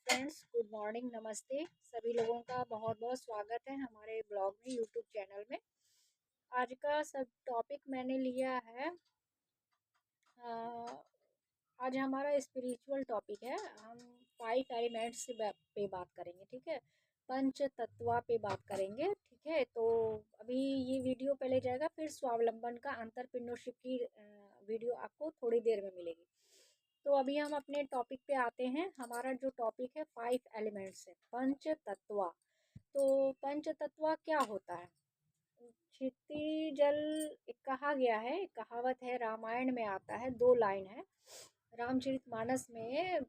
Friends, good morning, नमस्ते। सभी लोगों का बहुत बहुत स्वागत है हमारे ब्लॉग में, यूट्यूब चैनल में। आज का सब टॉपिक मैंने लिया है। अ, आज हमारा स्पिरिचुअल टॉपिक है। हम 5 एलिमेंट्स पे बात करेंगे, ठीक है। पंच तत्वा पे बात करेंगे, ठीक है। तो अभी ये वीडियो पहले जाएगा, फिर स्वावलंबन का अंतरपिंडोशिप की वीडियो आपको थोड़ी देर में मिलेगी। तो अभी हम अपने टॉपिक पे आते हैं। हमारा जो टॉपिक है 5 एलिमेंट्स है, पंच तत्वा। तो पंच तत्वा क्या होता है? क्षिति जल एक कहा गया है, एक कहावत है, रामायण में आता है, 2 लाइन है। रामचरितमानस में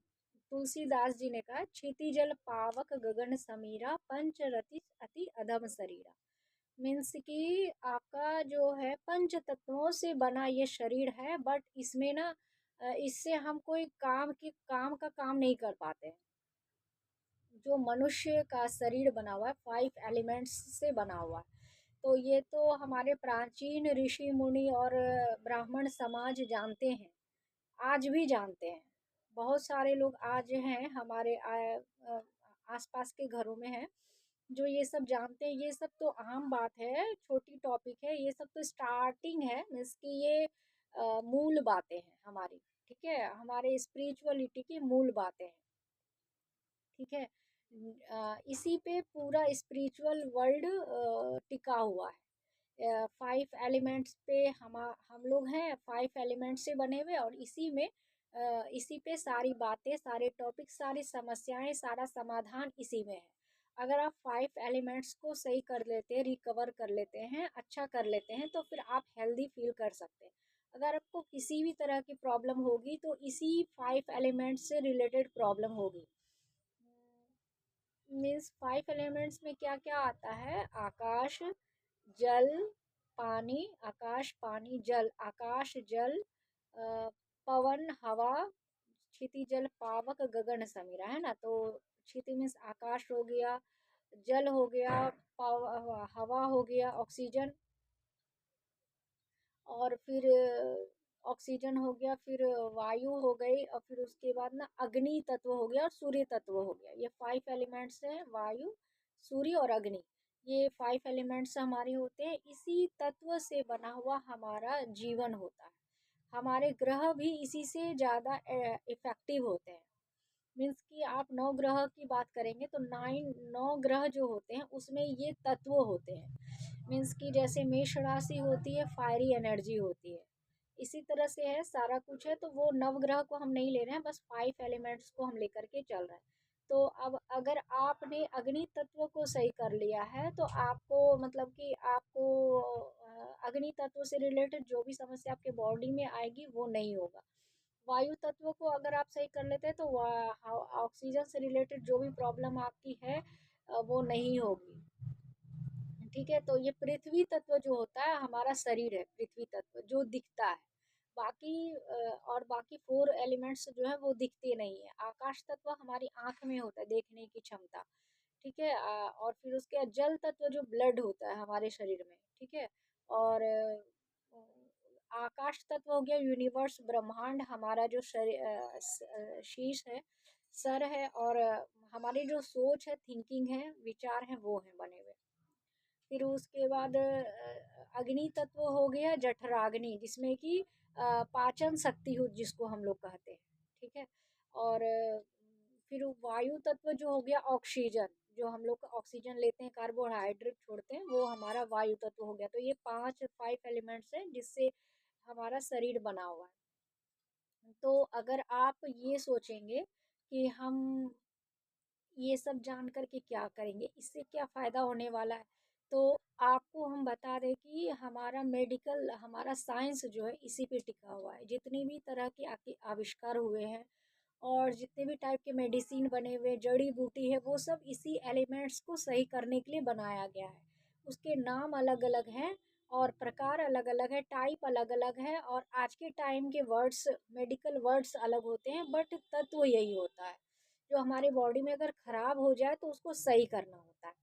तुलसीदास जी ने कहा, क्षिति जल पावक गगन समीरा, पंच रति अति अधम शरीरा। मीन्स कि आपका जो है पंच तत्वों से बना ये शरीर है, बट इसमें ना इससे हम कोई काम का काम नहीं कर पाते हैं। जो मनुष्य का शरीर बना हुआ है 5 एलिमेंट्स से बना हुआ है। तो ये तो हमारे प्राचीन ऋषि मुनि और ब्राह्मण समाज जानते हैं, आज भी जानते हैं। बहुत सारे लोग आज हैं हमारे आसपास के घरों में हैं जो ये सब जानते हैं। ये सब तो आम बात है, छोटी टॉपिक है, ये सब तो स्टार्टिंग है। मीन्स कि ये मूल बातें हैं हमारी, ठीक है, हमारे स्पिरिचुअलिटी की मूल बातें हैं, ठीक है। इसी पे पूरा स्पिरिचुअल वर्ल्ड टिका हुआ है। 5 एलिमेंट्स पे हम लोग हैं, 5 एलिमेंट्स से बने हुए, और इसी में इसी पे सारी बातें, सारे टॉपिक, सारी समस्याएं, सारा समाधान इसी में है। अगर आप 5 एलिमेंट्स को सही कर लेते हैं, रिकवर कर लेते हैं, अच्छा कर लेते हैं, तो फिर आप हेल्दी फील कर सकते हैं। अगर आपको किसी भी तरह की प्रॉब्लम होगी तो इसी 5 एलिमेंट्स से रिलेटेड प्रॉब्लम होगी। मीन्स 5 एलिमेंट्स में क्या क्या आता है? आकाश, जल, पानी, आकाश, पानी, जल, आकाश, जल, पवन, हवा, क्षिति जल पावक गगन समीरा, है ना। तो क्षिति मीन्स आकाश हो गया, जल हो गया, हवा हो गया, ऑक्सीजन, और फिर ऑक्सीजन हो गया, फिर वायु हो गई, और फिर उसके बाद ना अग्नि तत्व हो गया और सूर्य तत्व हो गया। ये 5 एलिमेंट्स हैं, वायु, सूर्य और अग्नि। ये 5 एलिमेंट्स हमारे होते हैं। इसी तत्व से बना हुआ हमारा जीवन होता है। हमारे ग्रह भी इसी से ज़्यादा इफेक्टिव होते हैं। मीन्स कि आप 9 ग्रह की बात करेंगे तो 9 ग्रह जो होते हैं उसमें ये तत्व होते हैं। मीन्स कि जैसे मेष राशि होती है, फायरी एनर्जी होती है, इसी तरह से है, सारा कुछ है। तो वो 9 ग्रह को हम नहीं ले रहे हैं, बस 5 एलिमेंट्स को हम लेकर के चल रहे हैं। तो अब अगर आपने अग्नि तत्व को सही कर लिया है तो आपको मतलब कि आपको अग्नि तत्व से रिलेटेड जो भी समस्या आपके बॉडी में आएगी वो नहीं होगा। वायु तत्व को अगर आप सही कर लेते हैं तो ऑक्सीजन से रिलेटेड जो भी प्रॉब्लम आपकी है वो नहीं होगी, ठीक है। तो ये पृथ्वी तत्व जो होता है हमारा शरीर है, पृथ्वी तत्व जो दिखता है। बाकी और बाकी 4 एलिमेंट्स जो है वो दिखते नहीं है। आकाश तत्व हमारी आंख में होता है, देखने की क्षमता, ठीक है। और फिर उसके बाद जल तत्व जो ब्लड होता है हमारे शरीर में, ठीक है। और आकाश तत्व हो गया यूनिवर्स, ब्रह्मांड, हमारा जो शीश है, सर है, और हमारी जो सोच है, थिंकिंग है, विचार है, वो है बने हुए। फिर उसके बाद अग्नि तत्व हो गया, जठराग्नि, जिसमें कि पाचन शक्ति हो, जिसको हम लोग कहते हैं, ठीक है। और फिर वायु तत्व जो हो गया, ऑक्सीजन, जो हम लोग ऑक्सीजन लेते हैं, कार्बोहाइड्रेट छोड़ते हैं, वो हमारा वायु तत्व हो गया। तो ये 5 एलिमेंट्स हैं जिससे हमारा शरीर बना हुआ है। तो अगर आप ये सोचेंगे कि हम ये सब जान कर के क्या करेंगे, इससे क्या फ़ायदा होने वाला है, तो आपको हम बता दें कि हमारा मेडिकल, हमारा साइंस जो है इसी पे टिका हुआ है। जितनी भी तरह के आविष्कार हुए हैं और जितने भी टाइप के मेडिसिन बने हुए, जड़ी बूटी है, वो सब इसी एलिमेंट्स को सही करने के लिए बनाया गया है। उसके नाम अलग अलग हैं और प्रकार अलग अलग है, टाइप अलग अलग है, और आज के टाइम के वर्ड्स, मेडिकल वर्ड्स अलग होते हैं, बट तत्व यही होता है। जो हमारे बॉडी में अगर खराब हो जाए तो उसको सही करना होता है,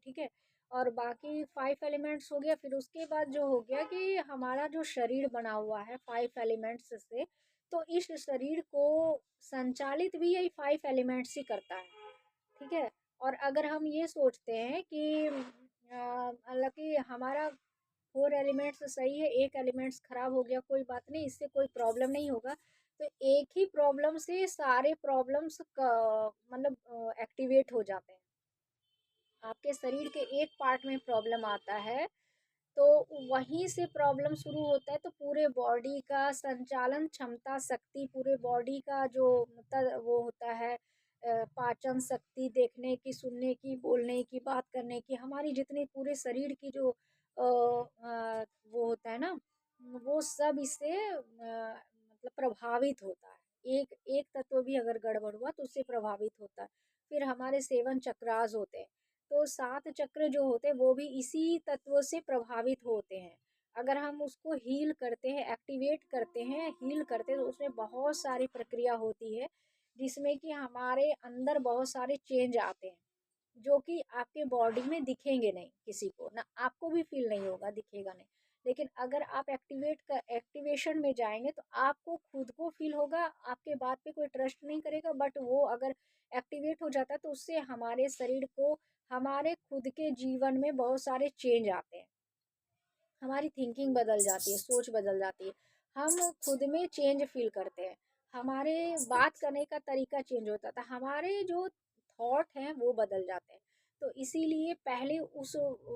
ठीक है। और बाकी 5 एलिमेंट्स हो गया। फिर उसके बाद जो हो गया कि हमारा जो शरीर बना हुआ है 5 एलिमेंट्स से, तो इस शरीर को संचालित भी यही 5 एलिमेंट्स ही करता है, ठीक है। और अगर हम ये सोचते हैं कि मतलब कि हमारा 4 एलिमेंट्स सही है, एक एलिमेंट्स खराब हो गया, कोई बात नहीं, इससे कोई प्रॉब्लम नहीं होगा। तो एक ही प्रॉब्लम से सारे प्रॉब्लम्स मतलब एक्टिवेट हो जाते हैं। आपके शरीर के एक पार्ट में प्रॉब्लम आता है तो वहीं से प्रॉब्लम शुरू होता है, तो पूरे बॉडी का संचालन क्षमता शक्ति, पूरे बॉडी का जो मतलब वो होता है पाचन शक्ति, देखने की, सुनने की, बोलने की, बात करने की, हमारी जितनी पूरे शरीर की जो वो होता है ना, वो सब इससे मतलब प्रभावित होता है। एक एक तत्व भी अगर गड़बड़ हुआ तो उससे प्रभावित होता है। फिर हमारे 7 चक्रास होते हैं, तो 7 चक्र जो होते हैं वो भी इसी तत्व से प्रभावित होते हैं। अगर हम उसको हील करते हैं, एक्टिवेट करते हैं, हील करते हैं, तो उसमें बहुत सारी प्रक्रिया होती है जिसमें कि हमारे अंदर बहुत सारे चेंज आते हैं, जो कि आपके बॉडी में दिखेंगे नहीं, किसी को ना, आपको भी फील नहीं होगा, दिखेगा नहीं। लेकिन अगर आप एक्टिवेशन में जाएंगे तो आपको खुद को फील होगा, आपके बात पे कोई ट्रस्ट नहीं करेगा, बट वो अगर एक्टिवेट हो जाता है तो उससे हमारे शरीर को, हमारे खुद के जीवन में बहुत सारे चेंज आते हैं। हमारी थिंकिंग बदल जाती है, सोच बदल जाती है, हम खुद में चेंज फील करते हैं, हमारे बात करने का तरीका चेंज होता था, हमारे जो थॉट हैं वो बदल जाते हैं। तो इसीलिए पहले उस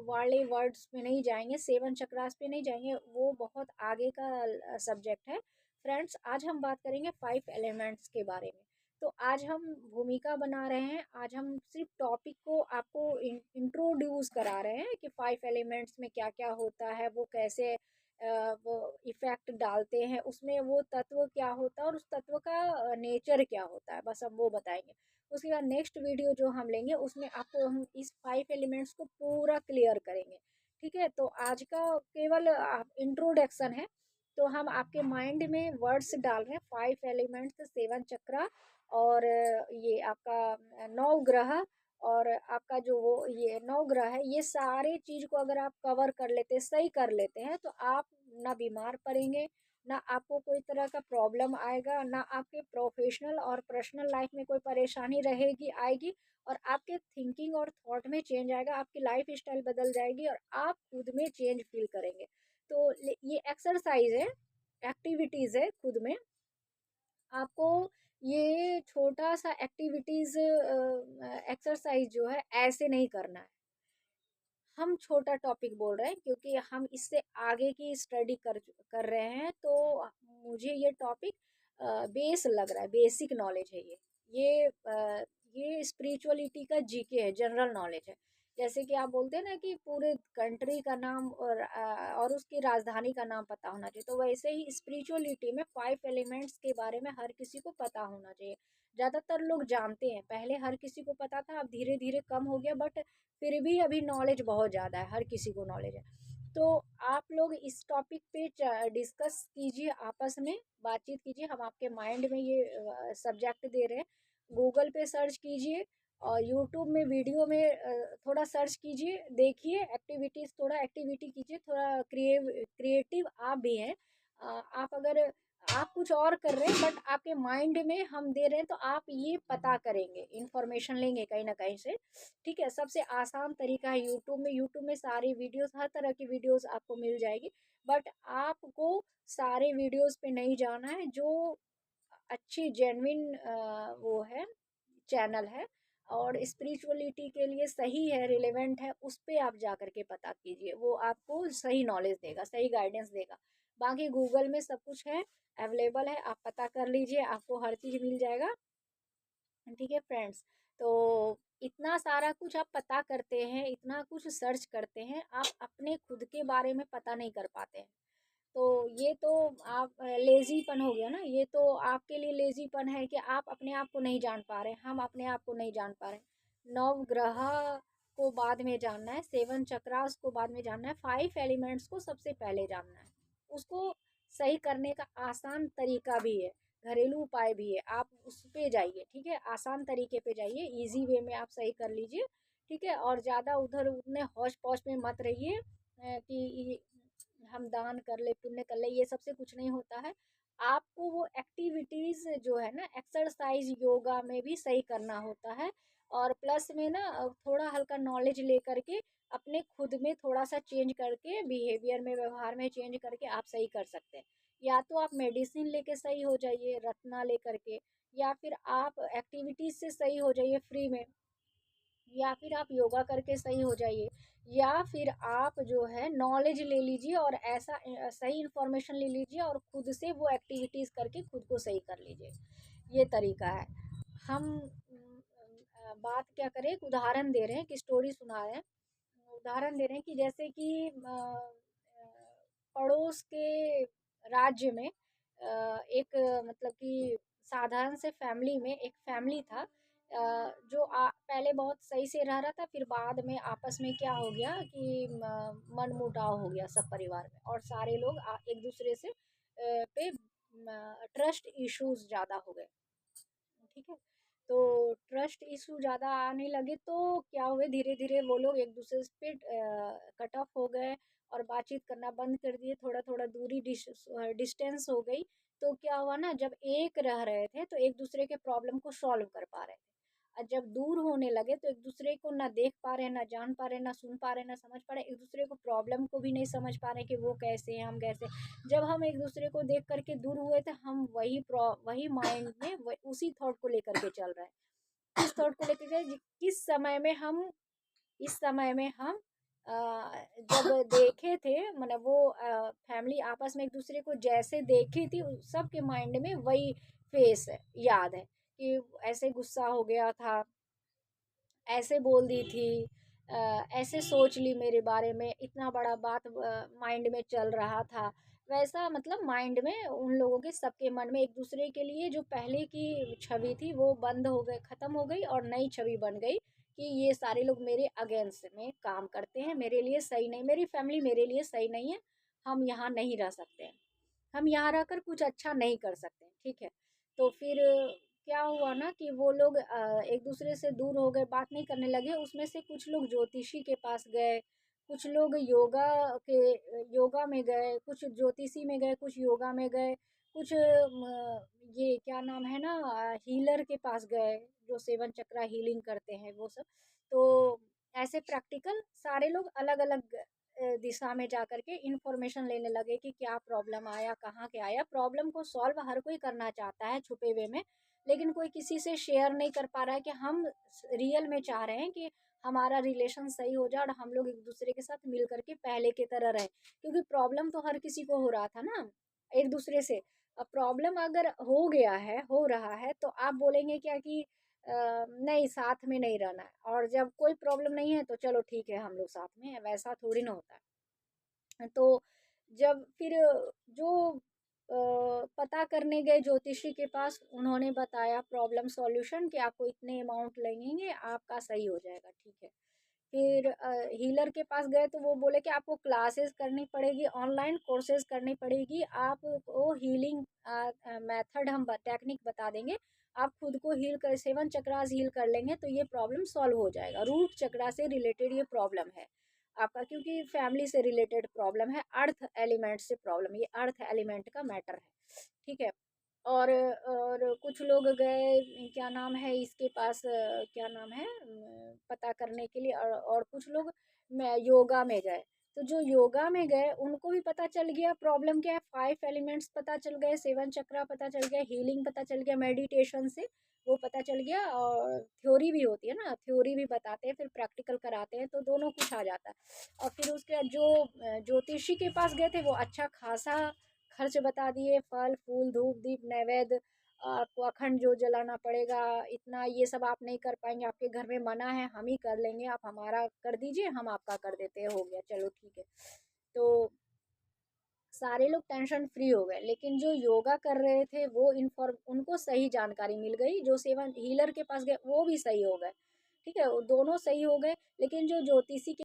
वाले वर्ड्स में नहीं जाएंगे, 7 चक्रास पे नहीं जाएंगे, वो बहुत आगे का सब्जेक्ट है। फ्रेंड्स, आज हम बात करेंगे 5 एलिमेंट्स के बारे में। तो आज हम भूमिका बना रहे हैं, आज हम सिर्फ टॉपिक को आपको इंट्रोड्यूस करा रहे हैं कि 5 एलिमेंट्स में क्या क्या होता है, वो कैसे वो इफेक्ट डालते हैं, उसमें वो तत्व क्या होता है और उस तत्व का नेचर क्या होता है, बस हम वो बताएंगे। उसके बाद नेक्स्ट वीडियो जो हम लेंगे उसमें आपको हम इस 5 एलिमेंट्स को पूरा क्लियर करेंगे, ठीक है। तो आज का केवल इंट्रोडक्शन है, तो हम आपके माइंड में वर्ड्स डाल रहे हैं, 5 एलिमेंट्स, 7 चक्रा, और ये आपका 9 ग्रह, और आपका जो वो ये 9 ग्रह है, ये सारे चीज को अगर आप कवर कर लेते, सही कर लेते हैं, तो आप ना बीमार पड़ेंगे, ना आपको कोई तरह का प्रॉब्लम आएगा, ना आपके प्रोफेशनल और पर्सनल लाइफ में कोई परेशानी रहेगी आएगी, और आपके थिंकिंग और थॉट में चेंज आएगा, आपकी लाइफ स्टाइल बदल जाएगी और आप खुद में चेंज फील करेंगे। तो ये एक्सरसाइज है, एक्टिविटीज है खुद में। आपको ये छोटा सा एक्टिविटीज एक्सरसाइज जो है ऐसे नहीं करना है। हम छोटा टॉपिक बोल रहे हैं क्योंकि हम इससे आगे की स्टडी कर रहे हैं, तो मुझे ये टॉपिक बेस लग रहा है, बेसिक नॉलेज है ये स्पिरिचुअलिटी का जीके है, जनरल नॉलेज है। जैसे कि आप बोलते हैं ना कि पूरे कंट्री का नाम और उसकी राजधानी का नाम पता होना चाहिए, तो वैसे ही स्पिरिचुअलिटी में 5 एलिमेंट्स के बारे में हर किसी को पता होना चाहिए। ज़्यादातर लोग जानते हैं, पहले हर किसी को पता था, अब धीरे धीरे कम हो गया, बट फिर भी अभी नॉलेज बहुत ज़्यादा है, हर किसी को नॉलेज है। तो आप लोग इस टॉपिक पे डिस्कस कीजिए, आपस में बातचीत कीजिए, हम आपके माइंड में ये सब्जेक्ट दे रहे हैं। गूगल पे सर्च कीजिए और यूट्यूब में वीडियो में थोड़ा सर्च कीजिए, देखिए एक्टिविटीज़, थोड़ा एक्टिविटी कीजिए, थोड़ा क्रिएटिव आप भी हैं। आप अगर आप कुछ और कर रहे हैं बट आपके माइंड में हम दे रहे हैं, तो आप ये पता करेंगे, इंफॉर्मेशन लेंगे कहीं ना कहीं से, ठीक है। सबसे आसान तरीका है यूट्यूब में सारी वीडियोस, हर तरह की वीडियोस आपको मिल जाएगी। बट आपको सारे वीडियोस पे नहीं जाना है, जो अच्छी जेन्युइन वो है, चैनल है और स्पिरिचुअलिटी के लिए सही है, रिलेवेंट है, उस पे आप जा करके पता कीजिए, वो आपको सही नॉलेज देगा, सही गाइडेंस देगा। बाकी गूगल में सब कुछ है, अवेलेबल है, आप पता कर लीजिए, आपको हर चीज़ मिल जाएगा, ठीक है फ्रेंड्स। तो इतना सारा कुछ आप पता करते हैं, इतना कुछ सर्च करते हैं, आप अपने खुद के बारे में पता नहीं कर पाते हैं। तो ये तो आप लेजीपन हो गया ना, ये तो आपके लिए लेजीपन है कि आप अपने आप को नहीं जान पा रहे हैं, हम अपने आप को नहीं जान पा रहे हैं। 9 ग्रह को बाद में जानना है, 7 चक्रास को बाद में जानना है, 5 एलिमेंट्स को सबसे पहले जानना है। उसको सही करने का आसान तरीका भी है, घरेलू उपाय भी है, आप उस पे जाइए, ठीक है, आसान तरीके पे जाइए, इजी वे में आप सही कर लीजिए, ठीक है। और ज़्यादा उधर उतने हौच पौच में मत रहिए कि हम दान कर ले, पुण्य कर ले, ये सबसे कुछ नहीं होता है। आपको वो एक्टिविटीज़ जो है ना एक्सरसाइज योगा में भी सही करना होता है। और प्लस में ना थोड़ा हल्का नॉलेज लेकर के अपने खुद में थोड़ा सा चेंज करके बिहेवियर में व्यवहार में चेंज करके आप सही कर सकते हैं। या तो आप मेडिसिन लेके सही हो जाइए रत्ना लेकर के, या फिर आप एक्टिविटीज से सही हो जाइए फ्री में, या फिर आप योगा करके सही हो जाइए, या फिर आप जो है नॉलेज ले लीजिए और ऐसा सही इंफॉर्मेशन ले लीजिए और खुद से वो एक्टिविटीज़ करके खुद को सही कर लीजिए। ये तरीका है। हम बात क्या करें, एक उदाहरण दे रहे हैं, एक स्टोरी सुना रहे हैं। उदाहरण दे रहे हैं कि जैसे कि पड़ोस के राज्य में एक मतलब कि साधारण से फैमिली में एक फैमिली था, जो पहले बहुत सही से रह रहा था, फिर बाद में आपस में क्या हो गया कि मनमुटाव हो गया सब परिवार में, और सारे लोग एक दूसरे से पे ट्रस्ट इश्यूज ज़्यादा हो गए। ठीक है, तो ट्रस्ट इशू ज़्यादा आने लगे तो क्या हुए, धीरे धीरे वो लोग एक दूसरे पे कट ऑफ हो गए और बातचीत करना बंद कर दिए, थोड़ा थोड़ा दूरी डिस्टेंस हो गई। तो क्या हुआ ना, जब एक रह रहे थे तो एक दूसरे के प्रॉब्लम को सॉल्व कर पा रहे थे, और जब दूर होने लगे तो एक दूसरे को ना देख पा रहे, ना जान पा रहे, ना सुन पा रहे, ना समझ पा रहे, एक दूसरे को प्रॉब्लम को भी नहीं समझ पा रहे कि वो कैसे हैं हम कैसे। जब हम एक दूसरे को देख करके दूर हुए थे, हम वही माइंड में उसी थॉट को लेकर के चल रहे हैं। किस थॉट को लेकर के, किस समय में हम, इस समय में हम जब देखे थे, मतलब वो फैमिली आपस में एक दूसरे को जैसे देखी थी, सबके माइंड में वही फेस है, याद है कि ऐसे गुस्सा हो गया था, ऐसे बोल दी थी, ऐसे सोच ली मेरे बारे में, इतना बड़ा बात माइंड में चल रहा था। वैसा मतलब माइंड में उन लोगों के सबके मन में एक दूसरे के लिए जो पहले की छवि थी वो बंद हो गई, खत्म हो गई, और नई छवि बन गई कि ये सारे लोग मेरे अगेंस्ट में काम करते हैं, मेरे लिए सही नहीं, मेरी फैमिली मेरे लिए सही नहीं है, हम यहाँ नहीं रह सकते हैं, हम यहाँ रहकर कुछ अच्छा नहीं कर सकते, ठीक है। तो फिर क्या हुआ ना कि वो लोग एक दूसरे से दूर हो गए, बात नहीं करने लगे। उसमें से कुछ लोग ज्योतिषी के पास गए, कुछ लोग योगा में गए, कुछ ज्योतिषी में गए, कुछ योगा में गए, कुछ ये क्या नाम है ना, हीलर के पास गए, जो सेवन चक्रा हीलिंग करते हैं वो सब। तो ऐसे प्रैक्टिकल सारे लोग अलग अलग दिशा में जा करके इंफॉर्मेशन लेने लगे कि क्या प्रॉब्लम आया, कहाँ क्या आया। प्रॉब्लम को सॉल्व हर कोई करना चाहता है छुपे हुए में, लेकिन कोई किसी से शेयर नहीं कर पा रहा है कि हम रियल में चाह रहे हैं कि हमारा रिलेशन सही हो जाए और हम लोग एक दूसरे के साथ मिल करके पहले की तरह रहे, क्योंकि प्रॉब्लम तो हर किसी को हो रहा था ना एक दूसरे से। अब प्रॉब्लम अगर हो गया है, हो रहा है, तो आप बोलेंगे क्या कि नहीं साथ में नहीं रहना है, और जब कोई प्रॉब्लम नहीं है तो चलो ठीक है हम लोग साथ में हैं, वैसा थोड़ी ना होता है। तो जब फिर जो पता करने गए ज्योतिषी के पास, उन्होंने बताया प्रॉब्लम सॉल्यूशन कि आपको इतने अमाउंट लगेंगे, आपका सही हो जाएगा, ठीक है। फिर हीलर के पास गए तो वो बोले कि आपको क्लासेस करनी पड़ेगी, ऑनलाइन कोर्सेज करनी पड़ेगी, आपको हीलिंग मेथड हम टेक्निक बता देंगे, आप खुद को हील कर, सेवन चक्रास हील कर लेंगे तो ये प्रॉब्लम सॉल्व हो जाएगा। रूट चक्रा से रिलेटेड ये प्रॉब्लम है आपका, क्योंकि फैमिली से रिलेटेड प्रॉब्लम है, अर्थ एलिमेंट से प्रॉब्लम, ये अर्थ एलिमेंट का मैटर है, ठीक है। और कुछ लोग गए, क्या नाम है इसके पास, क्या नाम है पता करने के लिए, और कुछ लोग योगा में गए। तो जो योगा में गए उनको भी पता चल गया प्रॉब्लम क्या है, 5 एलिमेंट्स पता चल गए, सेवन चक्रा पता चल गया, हीलिंग पता चल गया, मेडिटेशन से वो पता चल गया, और थ्योरी भी होती है ना, थ्योरी भी बताते हैं, फिर प्रैक्टिकल कराते हैं, तो दोनों कुछ आ जाता है। और फिर उसके बाद जो ज्योतिषी के पास गए थे वो अच्छा खासा खर्च बता दिए, फल फूल धूप दीप नैवेद्य, आपको अखंड जो जलाना पड़ेगा, इतना ये सब आप नहीं कर पाएंगे, आपके घर में मना है, हम ही कर लेंगे, आप हमारा कर दीजिए, हम आपका कर देते हैं, हो गया चलो ठीक है। तो सारे लोग टेंशन फ्री हो गए, लेकिन जो योगा कर रहे थे वो इन्फॉर्म, उनको सही जानकारी मिल गई, जो सेवन हीलर के पास गए वो भी सही हो गए, ठीक है, वो दोनों सही हो गए। लेकिन जो ज्योतिषी